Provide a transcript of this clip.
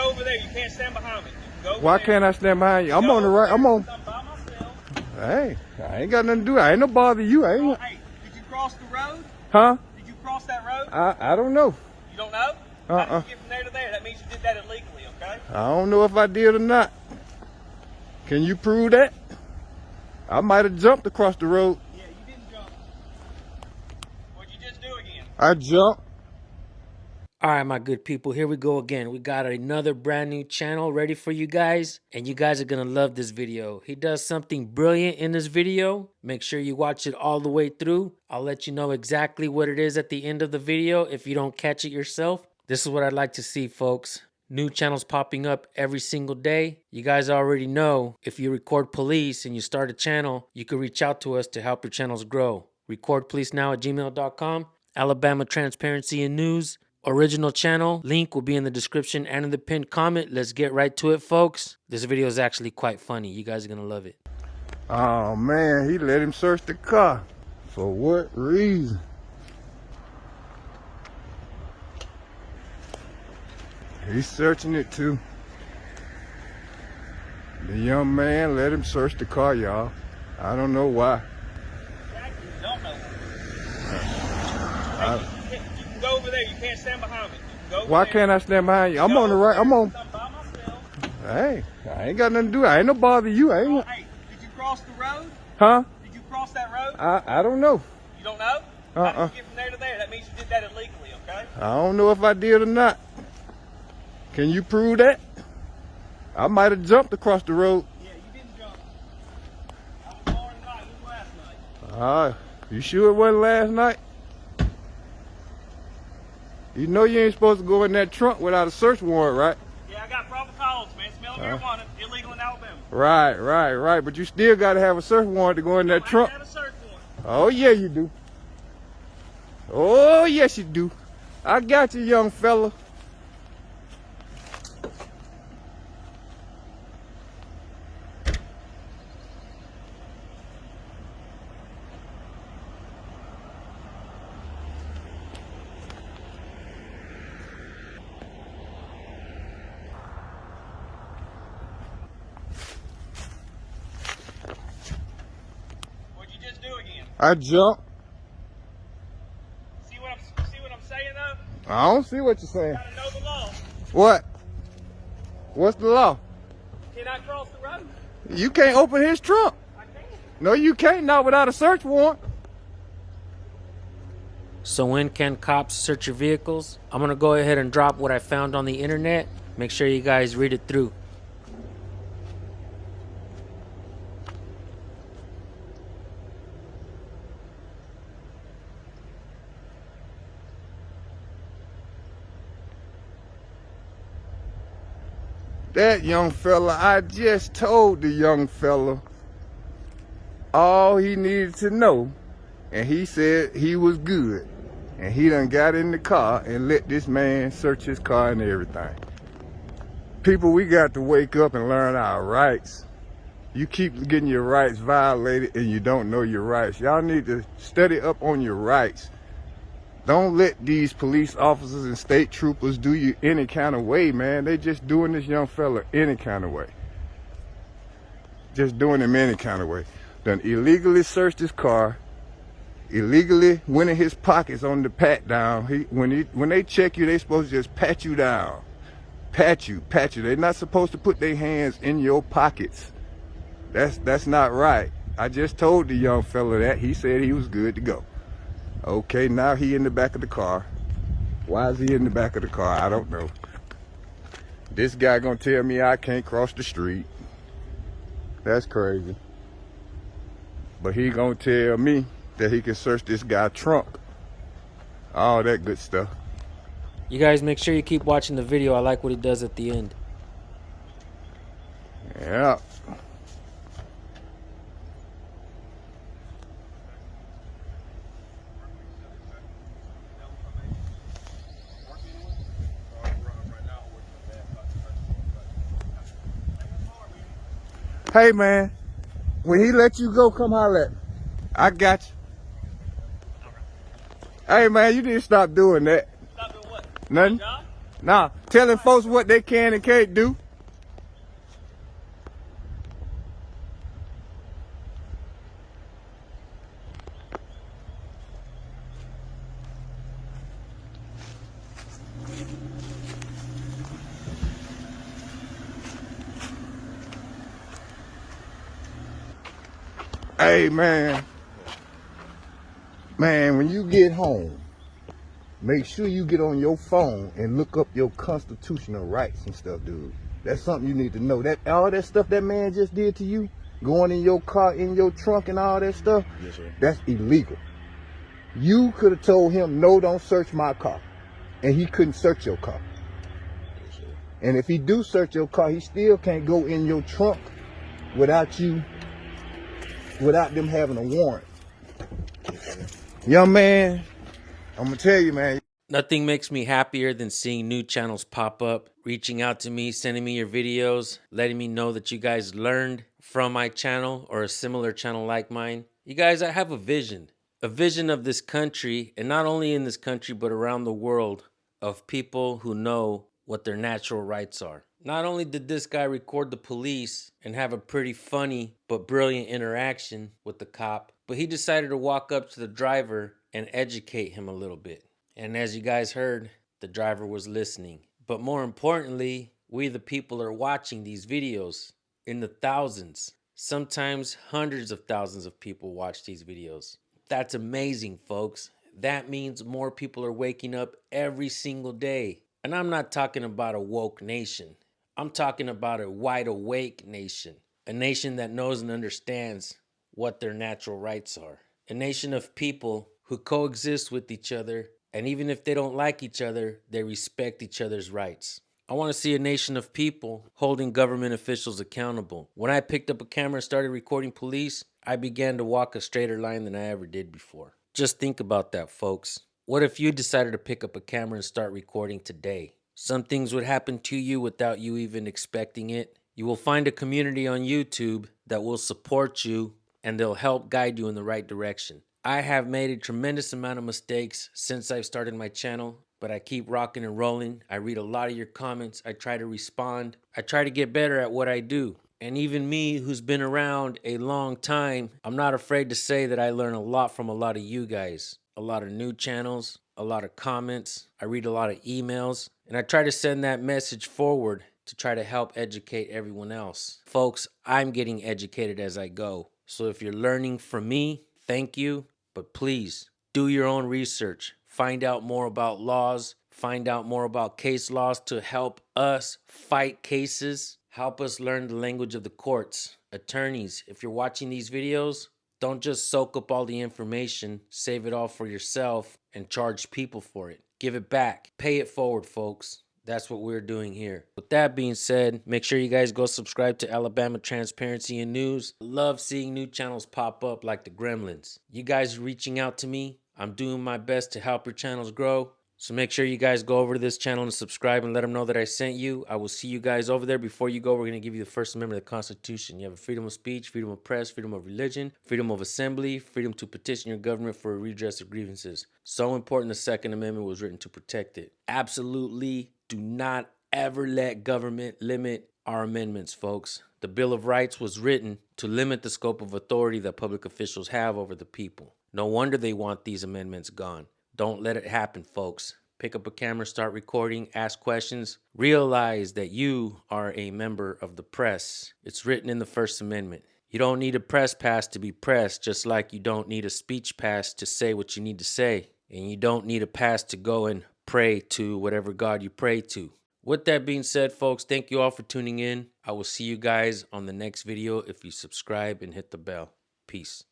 go over there. You can't stand behind me. Go Why there. can't I stand behind you? I'm on the right. I'm on. I'm by myself. Hey, I ain't got nothing to do. I ain't no bother you. I ain't. Hey, did you cross the road? Huh? Did you cross that road? I don't know. You don't know? How did you get from there to there? That means you did that illegally, okay? I don't know if I did or not. Can you prove that? I might have jumped across the road. Yeah, you didn't jump. What'd you just do again? I jumped. All right, my good people, here we go again. We got another brand new channel ready for you guys, and you guys are going to love this video. He does something brilliant in this video. Make sure you watch it all the way through. I'll let you know exactly what it is at the end of the video if you don't catch it yourself. This is what I'd like to see, folks. New channels popping up every single day. You guys already know if you record police and you start a channel, you can reach out to us to help your channels grow. recordpolicenow@gmail.com. Alabama Transparency and News. Original channel link will be in the description and in the pinned comment. Let's get right to it, folks. This video is actually quite funny. You guys are gonna love it. Oh man, he let him search the car. For what reason? He's searching it too. The young man let him search the car, y'all. I don't know why. You don't know. Hey, you can go over there. You can't stand behind me. Go over Why there. can't I stand behind you? I'm on the right. I'm on. I'm by myself. Hey, I ain't got nothing to do. I ain't no bother you. I ain't. Hey, did you cross the road? Huh? Did you cross that road? I don't know. You don't know? How did you get from there to there? That means you did that illegally, okay? I don't know if I did or not. Can you prove that? I might have jumped across the road. Yeah, you didn't jump. I was born tonight. It was last night. You sure it wasn't last night? You know you ain't supposed to go in that trunk without a search warrant, right? Yeah, I got probable cause, man. Smelling marijuana, illegal in Alabama. Right. But you still got to have a search warrant to go in that trunk. I got a search warrant. Oh, yeah, you do. Oh, yes, you do. I got you, young fella. What'd you just do again? I jumped. See what I'm saying though? I don't see what you're saying. You gotta know the law. What? What's the law? Cannot cross the road. You can't open his trunk. I can. No, you can't. Not without a search warrant. So when can cops search your vehicles? I'm gonna go ahead and drop what I found on the internet. Make sure you guys read it through. That young fella, I just told the young fella all he needed to know, and he said he was good. And he done got in the car and let this man search his car and everything. People, we got to wake up and learn our rights. You keep getting your rights violated and you don't know your rights. Y'all need to study up on your rights. Don't let these police officers and state troopers do you any kind of way, man. They just doing this young fella any kind of way. Just doing him any kind of way. Done illegally searched his car, illegally went in his pockets on the pat down. When they check you, they supposed to just pat you down. Pat you. They're not supposed to put their hands in your pockets. That's not right. I just told the young fella that. He said he was good to go. Okay, now he in the back of the car. Why is he in the back of the car? I don't know. This guy gonna tell me I can't cross the street. That's crazy. But he gonna tell me that he can search this guy's trunk. All that good stuff. You guys make sure you keep watching the video. I like what he does at the end. Yeah. Hey man, when he let you go, come holler at me. I got you. Hey man, you need to stop doing that. Stop doing what? Nothing. Job? Now, telling folks what they can and can't do. Hey, man, when you get home, make sure you get on your phone and look up your constitutional rights and stuff, dude. That's something you need to know. That all that stuff that man just did to you, going in your car, in your trunk and all that stuff, Yes, sir. that's illegal. You could have told him, no, don't search my car. And he couldn't search your car. Yes, sir. And if he do search your car, he still can't go in your trunk without them having a warrant. Young man, I'm gonna tell you, man. Nothing makes me happier than seeing new channels pop up, reaching out to me, sending me your videos, letting me know that you guys learned from my channel or a similar channel like mine. You guys, I have a vision of this country, and not only in this country, but around the world, of people who know what their natural rights are. Not only did this guy record the police and have a pretty funny but brilliant interaction with the cop, but he decided to walk up to the driver and educate him a little bit. And as you guys heard, the driver was listening. But more importantly, we the people are watching these videos in the thousands. Sometimes hundreds of thousands of people watch these videos. That's amazing, folks. That means more people are waking up every single day. And I'm not talking about a woke nation. I'm talking about a wide awake nation. A nation that knows and understands what their natural rights are. A nation of people who coexist with each other, and even if they don't like each other, they respect each other's rights. I want to see a nation of people holding government officials accountable. When I picked up a camera and started recording police, I began to walk a straighter line than I ever did before. Just think about that, folks. What if you decided to pick up a camera and start recording today? Some things would happen to you without you even expecting it. You will find a community on YouTube that will support you, and they'll help guide you in the right direction. I have made a tremendous amount of mistakes since I've started my channel, but I keep rocking and rolling. I read a lot of your comments. I try to respond. I try to get better at what I do. And even me, who's been around a long time, I'm not afraid to say that I learn a lot from a lot of you guys. A lot of new channels, a lot of comments. I read a lot of emails, and I try to send that message forward to try to help educate everyone else. Folks, I'm getting educated as I go. So if you're learning from me, thank you. But please, do your own research. Find out more about laws. Find out more about case laws to help us fight cases. Help us learn the language of the courts. Attorneys, if you're watching these videos, don't just soak up all the information, save it all for yourself, and charge people for it. Give it back. Pay it forward, folks. That's what we're doing here. With that being said, make sure you guys go subscribe to Alabama Transparency and News. I love seeing new channels pop up like the Gremlins. You guys are reaching out to me. I'm doing my best to help your channels grow. So make sure you guys go over to this channel and subscribe and let them know that I sent you. I will see you guys over there. Before you go, we're going to give you the First Amendment of the Constitution. You have freedom of speech, freedom of press, freedom of religion, freedom of assembly, freedom to petition your government for a redress of grievances. So important, the Second Amendment was written to protect it. Absolutely do not ever let government limit our amendments, folks. The Bill of Rights was written to limit the scope of authority that public officials have over the people. No wonder they want these amendments gone. Don't let it happen, folks. Pick up a camera, start recording, ask questions. Realize that you are a member of the press. It's written in the First Amendment. You don't need a press pass to be pressed, just like you don't need a speech pass to say what you need to say. And you don't need a pass to go and pray to whatever God you pray to. With that being said, folks, thank you all for tuning in. I will see you guys on the next video if you subscribe and hit the bell. Peace.